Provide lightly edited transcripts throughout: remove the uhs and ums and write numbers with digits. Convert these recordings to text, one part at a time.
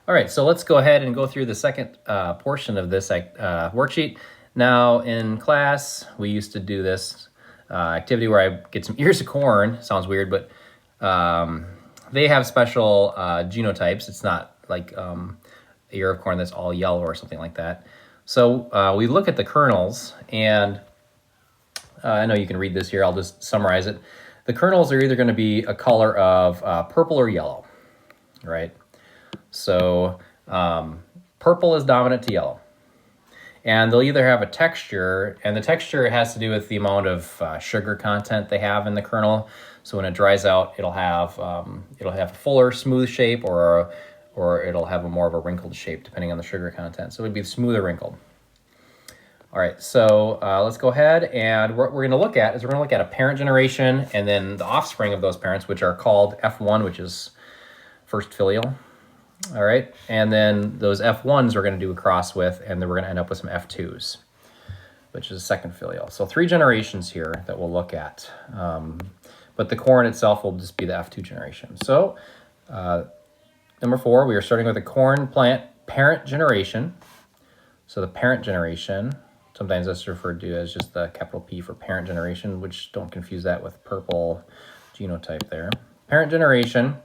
All right, so let's go ahead and go through the second portion of this worksheet. Now, in class, we used to do this activity where I get some ears of corn. Sounds weird, but they have special genotypes. It's not like an ear of corn that's all yellow or something like that. So we look at the kernels, and I know you can read this here. I'll just summarize it. The kernels are either going to be a color of purple or yellow, right? So purple is dominant to yellow. And they'll either have a texture, and the texture has to do with the amount of sugar content they have in the kernel. So when it dries out, it'll have a fuller, smooth shape, or it'll have a more of a wrinkled shape depending on the sugar content. So it would be smoother wrinkled. All right, so let's go ahead, and what we're going to look at is we're going to look at a parent generation and then the offspring of those parents, which are called F1, which is first filial. All right, and then those F1s we're going to do a cross with, and then we're going to end up with some F2s, which is second filial. So 3 generations here that we'll look at, but the corn itself will just be the F2 generation. So number 4, we are starting with a corn plant parent generation. So the parent generation, sometimes that's referred to as just the capital P for parent generation, which don't confuse that with purple genotype there. Parent generation,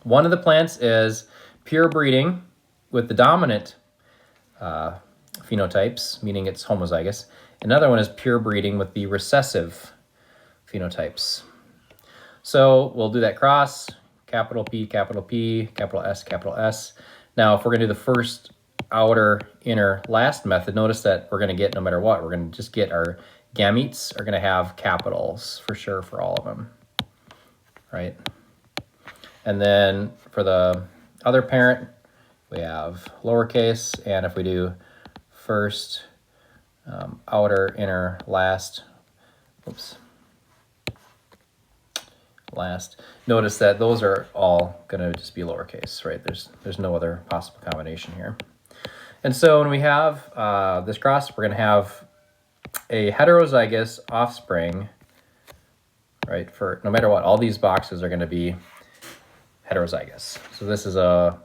one of the plants is pure breeding with the dominant phenotypes, meaning it's homozygous. Another one is pure breeding with the recessive phenotypes. So we'll do that cross, capital P, capital S, capital S. Now, if we're going to do the first outer, inner, last method, notice that we're going to get, no matter what, we're going to just get our gametes are going to have capitals for sure for all of them, right? And then for the other parent, we have lowercase, and if we do first, outer, inner, last, last, notice that those are all going to just be lowercase, right? There's no other possible combination here. And so when we have this cross, we're going to have a heterozygous offspring, right? For no matter what, all these boxes are going to be heterozygous. So this is a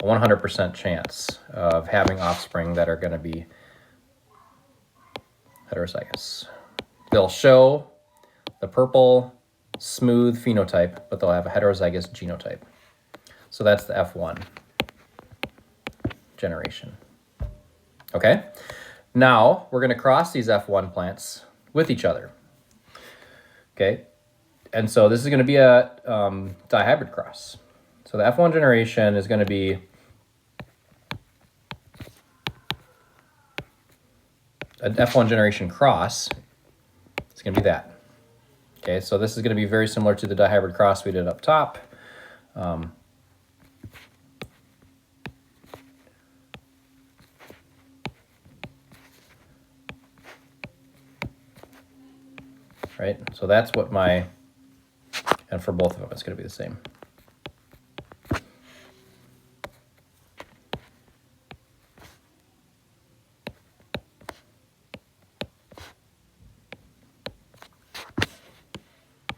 100% chance of having offspring that are going to be heterozygous. They'll show the purple smooth phenotype, but they'll have a heterozygous genotype. So that's the F1 generation. Okay, now we're going to cross these F1 plants with each other. Okay, and so this is going to be a dihybrid cross. So the F1 generation is going to be an F1 generation cross. It's going to be that. Okay, so this is going to be very similar to the dihybrid cross we did up top. Right, so that's what and for both of them, it's going to be the same.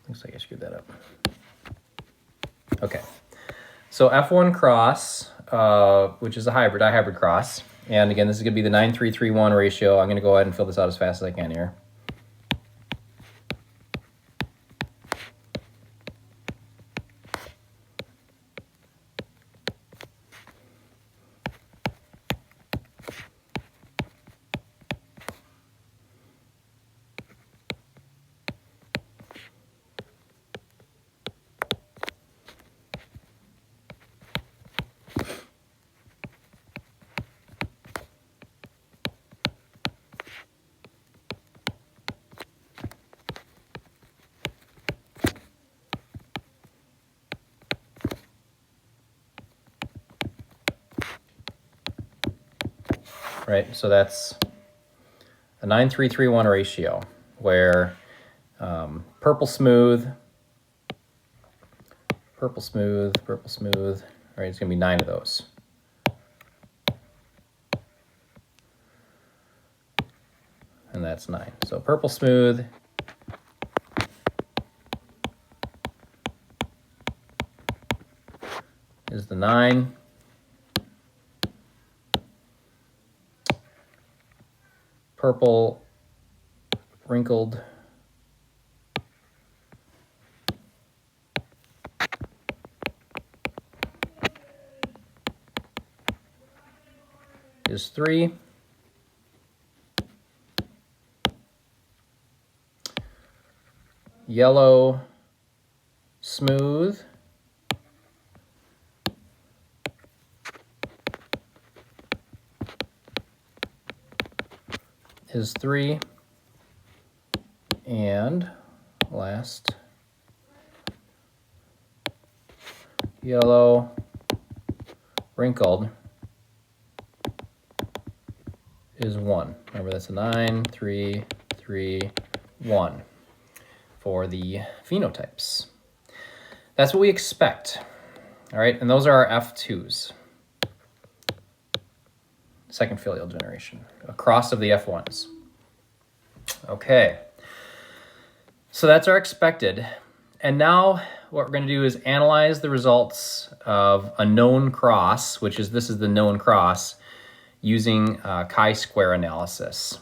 Looks like I screwed that up. Okay, so F1 cross, which is a dihybrid cross. And again, this is going to be the 9:3:1 ratio. I'm going to go ahead and fill this out as fast as I can here. Right, so that's a 9:3:1 ratio where purple smooth, right, it's going to be 9 of those. And that's 9. So purple smooth is the 9. purple wrinkled is 3. Yellow smooth is 3. And last, yellow wrinkled is 1. Remember, that's a 9, 3, 3, 1 for the phenotypes. That's what we expect. All right, and those are our F2s. Second filial generation, across of the F1s. Okay, so that's our expected. And now what we're going to do is analyze the results of a known cross, this is the known cross, using chi-square analysis.